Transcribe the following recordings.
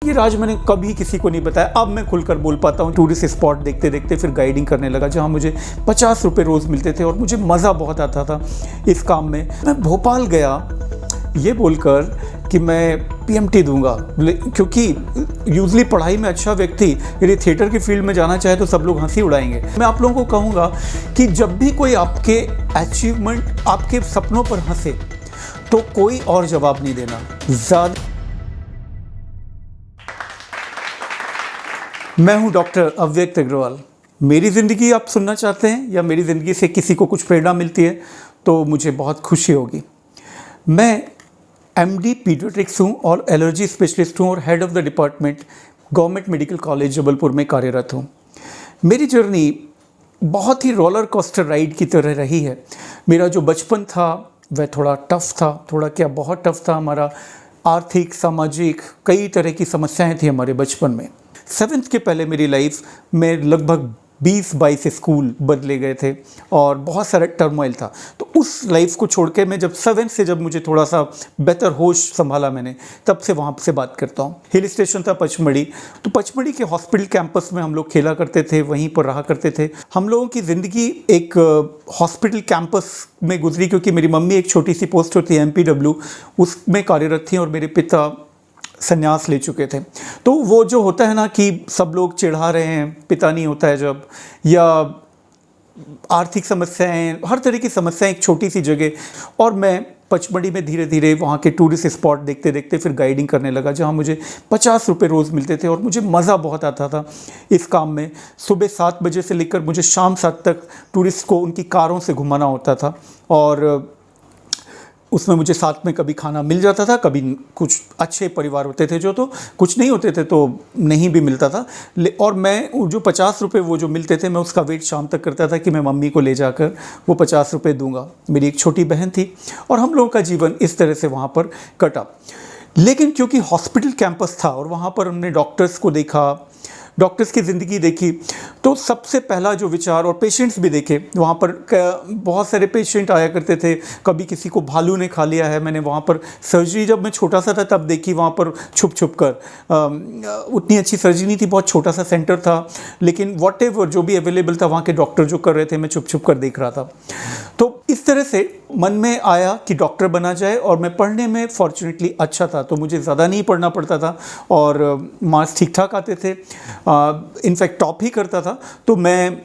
ये राज मैंने कभी किसी को नहीं बताया, अब मैं खुलकर बोल पाता हूँ। टूरिस्ट स्पॉट देखते देखते फिर गाइडिंग करने लगा, जहाँ मुझे 50 रुपये रोज़ मिलते थे और मुझे मज़ा बहुत आता था इस काम में। मैं भोपाल गया ये बोलकर कि मैं पीएमटी दूंगा, क्योंकि यूजली पढ़ाई में अच्छा व्यक्ति यदि थिएटर की फील्ड में जाना चाहे तो सब लोग हंसी उड़ाएंगे। मैं आप लोगों को कहूँगा कि जब भी कोई आपके अचीवमेंट, आपके सपनों पर हंसे तो कोई और जवाब नहीं देना। ज़्यादा मैं हूं डॉक्टर अव्यक्त अग्रवाल। मेरी ज़िंदगी आप सुनना चाहते हैं या मेरी ज़िंदगी से किसी को कुछ प्रेरणा मिलती है तो मुझे बहुत खुशी होगी। मैं एमडी पीडियाट्रिक्स हूँ और एलर्जी स्पेशलिस्ट हूँ और head of the department government medical college Jabalpur में कार्यरत हूँ। मेरी जर्नी बहुत ही रोलर कोस्टर राइड की तरह रही है। मेरा जो बचपन था वह थोड़ा टफ था, थोड़ा क्या बहुत टफ था। हमारा आर्थिक, सामाजिक कई तरह की समस्याएं थी हमारे बचपन में। 7th के पहले मेरी लाइफ में लगभग 20-22 स्कूल बदले गए थे और बहुत सारा टर्मोइल था। तो उस लाइफ को छोड़ के मैं जब 7th से जब मुझे थोड़ा सा बेहतर होश संभाला मैंने, तब से वहाँ से बात करता हूँ। हिल स्टेशन था पचमढ़ी, तो पचमढ़ी के हॉस्पिटल कैंपस में हम लोग खेला करते थे, वहीं पर रहा करते थे। हम लोगों की ज़िंदगी एक हॉस्पिटल कैंपस में गुजरी, क्योंकि मेरी मम्मी एक छोटी सी पोस्ट होती है MPW, उसमें कार्यरत थी और मेरे पिता संन्यास ले चुके थे। तो वो जो होता है ना कि सब लोग चिढ़ा रहे हैं, पिता नहीं होता है जब, या आर्थिक समस्याएं, हर तरह की समस्याएं एक छोटी सी जगह। और मैं पचमढ़ी में धीरे धीरे वहाँ के टूरिस्ट स्पॉट देखते देखते फिर गाइडिंग करने लगा, जहाँ मुझे 50 रुपये रोज़ मिलते थे और मुझे मज़ा बहुत आता था इस काम में। सुबह 7 बजे से लेकर मुझे शाम 7 तक टूरिस्ट को उनकी कारों से घुमाना होता था और उसमें मुझे साथ में कभी खाना मिल जाता था, कभी कुछ अच्छे परिवार होते थे जो, तो कुछ नहीं होते थे तो नहीं भी मिलता था। और मैं जो 50 रुपये वो जो मिलते थे, मैं उसका वेट शाम तक करता था कि मैं मम्मी को ले जाकर वो 50 रुपये दूंगा। मेरी एक छोटी बहन थी और हम लोगों का जीवन इस तरह से वहाँ पर कटा। लेकिन क्योंकि हॉस्पिटल कैंपस था और वहाँ पर हमने डॉक्टर्स को देखा, डॉक्टर्स की ज़िंदगी देखी, तो सबसे पहला जो विचार, और पेशेंट्स भी देखे वहाँ पर, बहुत सारे पेशेंट आया करते थे। कभी किसी को भालू ने खा लिया है, मैंने वहाँ पर सर्जरी जब मैं छोटा सा था तब देखी, वहाँ पर छुप छुप कर। उतनी अच्छी सर्जरी नहीं थी, बहुत छोटा सा सेंटर था, लेकिन वॉटेवर जो भी अवेलेबल था वहाँ के डॉक्टर जो कर रहे थे, मैं छुप छुप कर देख रहा था। तो इस तरह से मन में आया कि डॉक्टर बना जाए। और मैं पढ़ने में फॉर्चुनेटली अच्छा था, तो मुझे ज़्यादा नहीं पढ़ना पड़ता था और मार्क्स ठीक ठाक आते थे, इनफैक्ट टॉप ही करता था। तो मैं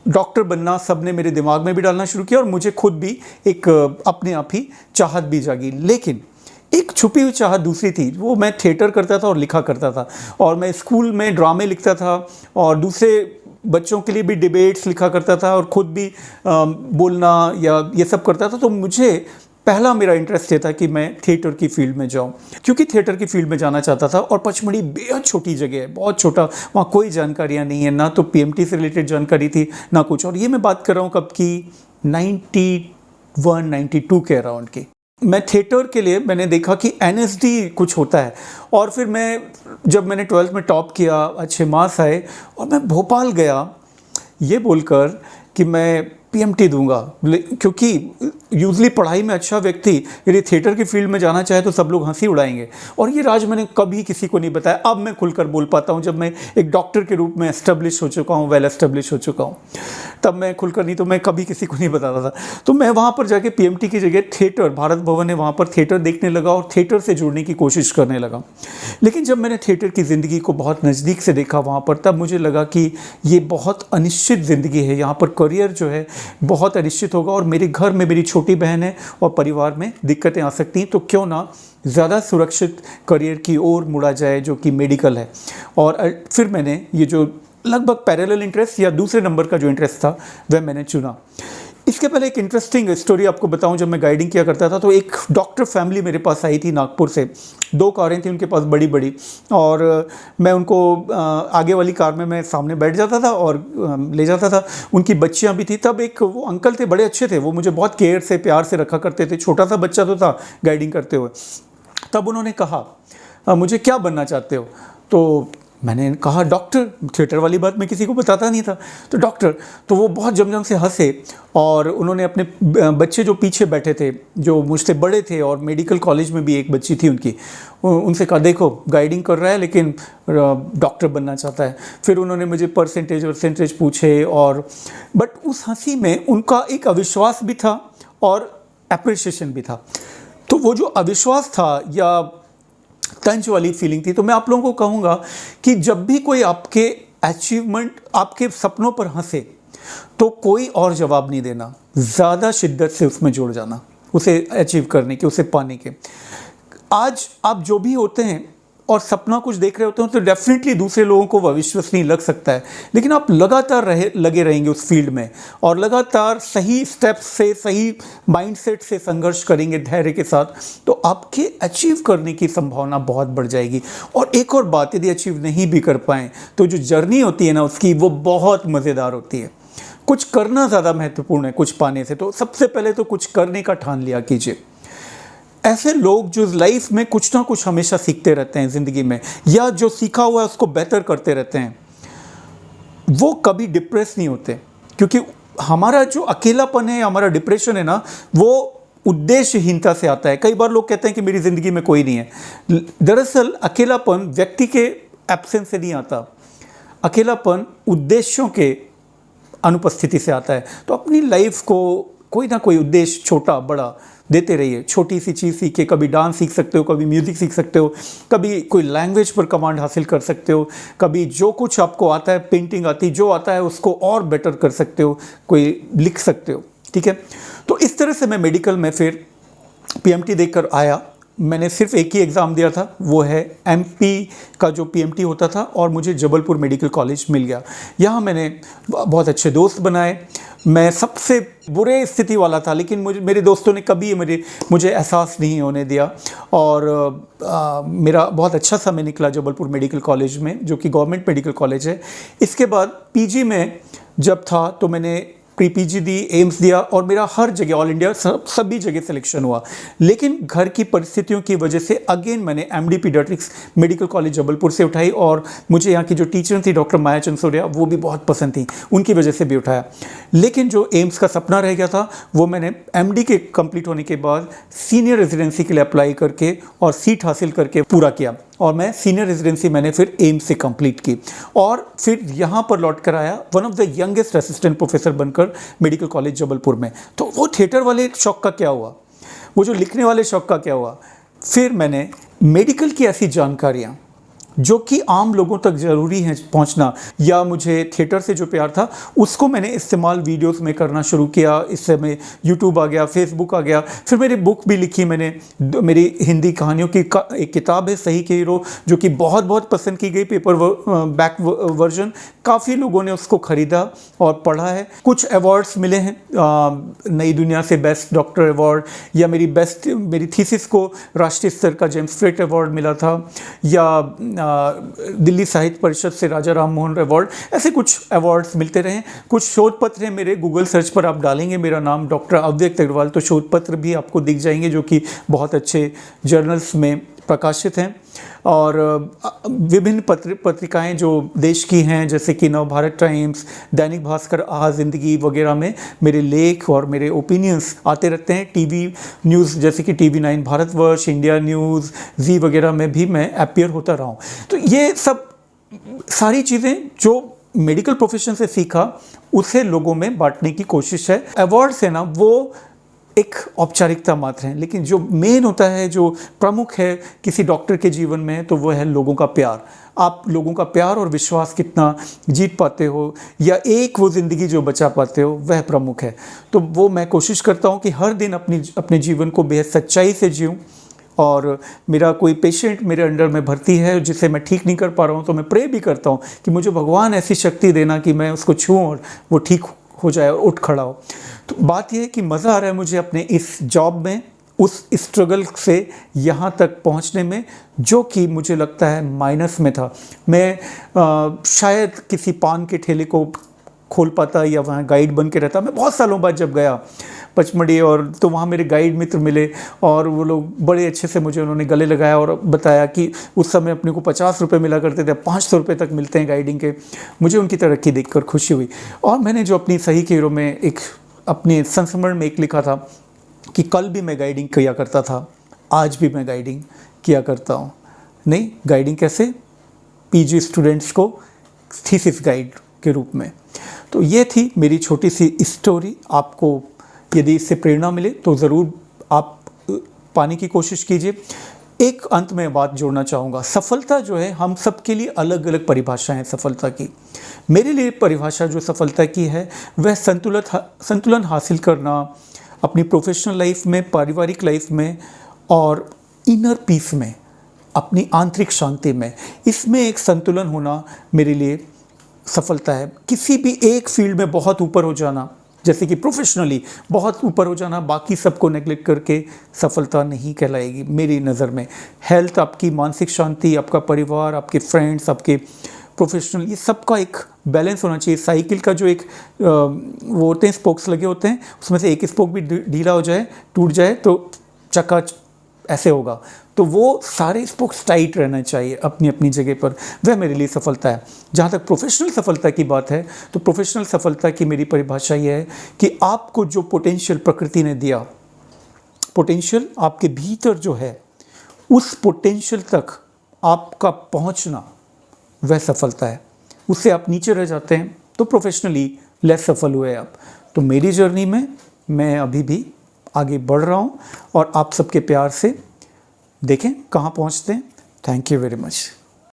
डॉक्टर बनना सब ने मेरे दिमाग में भी डालना शुरू किया और मुझे खुद भी एक अपने आप ही चाहत भी जागी। लेकिन एक छुपी हुई चाहत दूसरी थी, वो मैं थिएटर करता था और लिखा करता था, और मैं स्कूल में ड्रामे लिखता था और दूसरे बच्चों के लिए भी डिबेट्स लिखा करता था और ख़ुद भी बोलना या ये सब करता था। तो मुझे पहला मेरा इंटरेस्ट ये था कि मैं थिएटर की फील्ड में जाऊं, क्योंकि थिएटर की फील्ड में जाना चाहता था। और पचमढ़ी बेहद छोटी जगह है, बहुत छोटा, वहाँ कोई जानकारियाँ नहीं है, ना तो पीएमटी से रिलेटेड जानकारी थी ना कुछ। और ये मैं बात कर रहा हूँ कब की, 91-92 के अराउंड की। मैं थिएटर के लिए मैंने देखा कि NSD कुछ होता है, और फिर जब मैंने 12th में टॉप किया, अच्छे मार्क्स आए, और मैं भोपाल गया ये बोलकर कि मैं पीएमटी दूंगा, क्योंकि यूजली पढ़ाई में अच्छा व्यक्ति यदि थिएटर की फील्ड में जाना चाहे तो सब लोग हंसी उड़ाएंगे। और ये राज मैंने कभी किसी को नहीं बताया, अब मैं खुलकर बोल पाता हूँ जब मैं एक डॉक्टर के रूप में एस्टेब्लिश हो चुका हूँ, वेल एस्टेब्लिश हो चुका हूँ, तब मैं खुलकर, नहीं तो मैं कभी किसी को नहीं बताता था। तो मैं वहाँ पर जाके पीएमटी की जगह थिएटर, भारत भवन है वहाँ पर, थिएटर देखने लगा और थिएटर से जुड़ने की कोशिश करने लगा। लेकिन जब मैंने थिएटर की ज़िंदगी को बहुत नज़दीक से देखा वहाँ पर, तब मुझे लगा कि ये बहुत अनिश्चित ज़िंदगी है, यहाँ पर करियर जो है बहुत अनिश्चित होगा और मेरे घर में मेरी छोटी बहन है और परिवार में दिक्कतें आ सकती हैं, तो क्यों ना ज़्यादा सुरक्षित करियर की ओर मुड़ा जाए जो कि मेडिकल है। और फिर मैंने ये जो लगभग पैरेलल इंटरेस्ट या दूसरे नंबर का जो इंटरेस्ट था वह मैंने चुना। इसके पहले एक इंटरेस्टिंग स्टोरी आपको बताऊं। जब मैं गाइडिंग किया करता था तो एक डॉक्टर फैमिली मेरे पास आई थी नागपुर से। 2 कारें थी उनके पास बड़ी बड़ी, और मैं उनको आगे वाली कार में मैं सामने बैठ जाता था और ले जाता था। उनकी बच्चियां भी थी। तब एक वो अंकल थे, बड़े अच्छे थे, वो मुझे बहुत केयर से प्यार से रखा करते थे। छोटा सा बच्चा तो था गाइडिंग करते हुए। तब उन्होंने कहा, मुझे क्या बनना चाहते हो? तो मैंने कहा डॉक्टर, थिएटर वाली बात मैं किसी को बताता नहीं था, तो डॉक्टर, तो वो बहुत जमजम से हंसे और उन्होंने अपने बच्चे जो पीछे बैठे थे, जो मुझसे बड़े थे और मेडिकल कॉलेज में भी एक बच्ची थी उनकी, उनसे कहा देखो गाइडिंग कर रहा है लेकिन डॉक्टर बनना चाहता है। फिर उन्होंने मुझे परसेंटेज पूछे और बट उस हंसी में उनका एक अविश्वास भी था और एप्रिसिएशन भी था। तो वो जो अविश्वास था या तंज वाली फीलिंग थी, तो मैं आप लोगों को कहूँगा कि जब भी कोई आपके अचीवमेंट, आपके सपनों पर हंसे तो कोई और जवाब नहीं देना, ज़्यादा शिद्दत से उसमें जुड़ जाना, उसे अचीव करने के, उसे पाने के। आज आप जो भी होते हैं और सपना कुछ देख रहे होते हैं तो डेफिनेटली दूसरे लोगों को अविश्वसनीय लग सकता है, लेकिन आप लगातार लगे रहेंगे उस फील्ड में और लगातार सही स्टेप्स से, सही माइंडसेट से संघर्ष करेंगे धैर्य के साथ, तो आपके अचीव करने की संभावना बहुत बढ़ जाएगी। और एक और बात, यदि अचीव नहीं भी कर पाएँ तो जो जर्नी होती है ना उसकी, वो बहुत मज़ेदार होती है। कुछ करना ज़्यादा महत्वपूर्ण है कुछ पाने से, तो सबसे पहले तो कुछ करने का ठान लिया कीजिए। ऐसे लोग जो लाइफ में कुछ ना कुछ हमेशा सीखते रहते हैं ज़िंदगी में, या जो सीखा हुआ है उसको बेहतर करते रहते हैं, वो कभी डिप्रेस नहीं होते। क्योंकि हमारा जो अकेलापन है, हमारा डिप्रेशन है ना, वो उद्देश्यहीनता से आता है। कई बार लोग कहते हैं कि मेरी ज़िंदगी में कोई नहीं है। दरअसल अकेलापन व्यक्ति के एब्सेंस से नहीं आता, अकेलापन उद्देश्यों के अनुपस्थिति से आता है। तो अपनी लाइफ को कोई ना कोई उद्देश्य, छोटा बड़ा, देते रहिए। छोटी सी चीज़ सीखिए, कभी डांस सीख सकते हो, कभी म्यूज़िक सीख सकते हो, कभी कोई लैंग्वेज पर कमांड हासिल कर सकते हो, कभी जो कुछ आपको आता है, पेंटिंग आती, जो आता है उसको और बेटर कर सकते हो, कोई लिख सकते हो, ठीक है। तो इस तरह से मैं मेडिकल में फिर पीएमटी देकर आया। मैंने सिर्फ एक ही एग्ज़ाम दिया था, वो है एमपी का जो पीएमटी होता था, और मुझे जबलपुर मेडिकल कॉलेज मिल गया। यहाँ मैंने बहुत अच्छे दोस्त बनाए। मैं सबसे बुरे स्थिति वाला था, लेकिन मेरे दोस्तों ने कभी मुझे एहसास नहीं होने दिया, और मेरा बहुत अच्छा समय निकला जबलपुर मेडिकल कॉलेज में, जो कि गवर्नमेंट मेडिकल कॉलेज है। इसके बाद पीजी में जब था तो मैंने प्री पीजी दी, एम्स दिया, और मेरा हर जगह ऑल इंडिया सभी जगह सिलेक्शन हुआ। लेकिन घर की परिस्थितियों की वजह से अगेन मैंने MD paediatrics medical college Jabalpur से उठाई, और मुझे यहाँ की जो टीचर थी डॉक्टर माया चंसोरिया, वो भी बहुत पसंद थी, उनकी वजह से भी उठाया। लेकिन जो एम्स का सपना रह गया था, वो मैंने एमडी के कंप्लीट होने के बाद सीनियर रेजिडेंसी के लिए अप्लाई करके और सीट हासिल करके पूरा किया, और मैं सीनियर रेजिडेंसी मैंने फिर एम्स से कंप्लीट की, और फिर यहाँ पर लौट कर आया one of the youngest assistant professor बनकर मेडिकल कॉलेज जबलपुर में। तो वो थिएटर वाले शौक का क्या हुआ, वो जो लिखने वाले शौक का क्या हुआ। फिर मैंने मेडिकल की ऐसी जानकारियाँ जो कि आम लोगों तक ज़रूरी है पहुंचना, या मुझे थिएटर से जो प्यार था उसको मैंने इस्तेमाल वीडियोस में करना शुरू किया। इस समय यूट्यूब आ गया, फेसबुक आ गया। फिर मेरी बुक भी लिखी मैंने, मेरी हिंदी कहानियों की एक किताब है सही के हीरो, जो कि बहुत बहुत पसंद की गई, पेपर बैक वर्जन। काफ़ी लोगों ने उसको ख़रीदा और पढ़ा है। कुछ अवार्ड्स मिले हैं, नई दुनिया से बेस्ट डॉक्टर अवार्ड, या मेरी थीसिस को राष्ट्रीय स्तर का जेम्स फ्रेट अवार्ड मिला था, या दिल्ली साहित्य परिषद से राजा राम मोहन अवार्ड। ऐसे कुछ अवार्ड्स मिलते रहे। कुछ शोध पत्र हैं मेरे, गूगल सर्च पर आप डालेंगे मेरा नाम डॉक्टर अव्यक्त अग्रवाल, तो शोध पत्र भी आपको दिख जाएंगे, जो कि बहुत अच्छे जर्नल्स में प्रकाशित हैं। और विभिन्न पत्रिकाएं जो देश की हैं, जैसे कि नवभारत टाइम्स, दैनिक भास्कर, आज ज़िंदगी वगैरह में मेरे लेख और मेरे ओपिनियंस आते रहते हैं। टीवी न्यूज़ जैसे कि TV9 भारतवर्ष, इंडिया न्यूज़, जी वगैरह में भी मैं अपीयर होता रहा हूँ। तो ये सब सारी चीज़ें जो मेडिकल प्रोफेशन से सीखा, उसे लोगों में बांटने की कोशिश है। अवार्ड्स है ना, वो एक औपचारिकता मात्र है, लेकिन जो मेन होता है, जो प्रमुख है किसी डॉक्टर के जीवन में, तो वो है लोगों का प्यार। आप लोगों का प्यार और विश्वास कितना जीत पाते हो, या एक वो ज़िंदगी जो बचा पाते हो, वह प्रमुख है। तो वो मैं कोशिश करता हूँ कि हर दिन अपने जीवन को बेहद सच्चाई से जीऊँ। और मेरा कोई पेशेंट मेरे अंडर में भर्ती है जिसे मैं ठीक नहीं कर पा रहा हूँ, तो मैं प्रे भी करता हूँ कि मुझे भगवान ऐसी शक्ति देना कि मैं उसको छूऊँ और वो ठीक हो जाए और उठ खड़ा हो। तो बात यह है कि मज़ा आ रहा है मुझे अपने इस जॉब में, उस स्ट्रगल से यहाँ तक पहुँचने में, जो कि मुझे लगता है माइनस में था। मैं शायद किसी पान के ठेले को खोल पाता या वहाँ गाइड बन के रहता। मैं बहुत सालों बाद जब गया पचमढ़ी, और तो वहाँ मेरे गाइड मित्र मिले और वो लोग बड़े अच्छे से मुझे उन्होंने गले लगाया और बताया कि उस समय अपने को 50 रुपये मिला करते थे, 500 रुपये तक मिलते हैं गाइडिंग के। मुझे उनकी तरक्की देखकर खुशी हुई। और मैंने जो अपनी सही के हीरो में एक अपने संस्मरण में एक लिखा था कि कल भी मैं गाइडिंग किया करता था, आज भी मैं गाइडिंग किया करता हूँ। नहीं, गाइडिंग कैसे? पीजी स्टूडेंट्स को थीसिस गाइड के रूप में। तो ये थी मेरी छोटी सी स्टोरी। आपको यदि इससे प्रेरणा मिले तो ज़रूर आप पाने की कोशिश कीजिए। एक अंत में बात जोड़ना चाहूँगा, सफलता जो है हम सबके लिए अलग अलग परिभाषा है सफलता की। मेरे लिए परिभाषा जो सफलता की है वह संतुलन हासिल करना अपनी प्रोफेशनल लाइफ में, पारिवारिक लाइफ में और इनर पीस में, अपनी आंतरिक शांति में, इसमें एक संतुलन होना मेरे लिए सफलता है। किसी भी एक फील्ड में बहुत ऊपर हो जाना, जैसे कि प्रोफेशनली बहुत ऊपर हो जाना, बाकी सबको नेगलेक्ट करके सफलता नहीं कहलाएगी मेरी नज़र में। हेल्थ, आपकी मानसिक शांति, आपका परिवार, आपके फ्रेंड्स, आपके प्रोफेशनल, ये सबका एक बैलेंस होना चाहिए। साइकिल का जो एक वो होते हैं स्पोक्स लगे होते हैं, उसमें से एक स्पोक भी ढीला हो जाए, टूट जाए तो चक्का ऐसे होगा। तो वो सारे स्पोक्स टाइट रहना चाहिए अपनी अपनी जगह पर। वह मेरे लिए सफलता है। जहाँ तक प्रोफेशनल सफलता की बात है तो प्रोफेशनल सफलता की मेरी परिभाषा ये है कि आपको जो पोटेंशियल प्रकृति ने दिया, पोटेंशियल आपके भीतर जो है, उस पोटेंशियल तक आपका पहुँचना वह सफलता है। उससे आप नीचे रह जाते हैं तो प्रोफेशनली लेस सफल हुए आप। तो मेरी जर्नी में मैं अभी भी आगे बढ़ रहा हूँ और आप सबके प्यार से देखें कहाँ पहुँचते हैं। Thank you very much.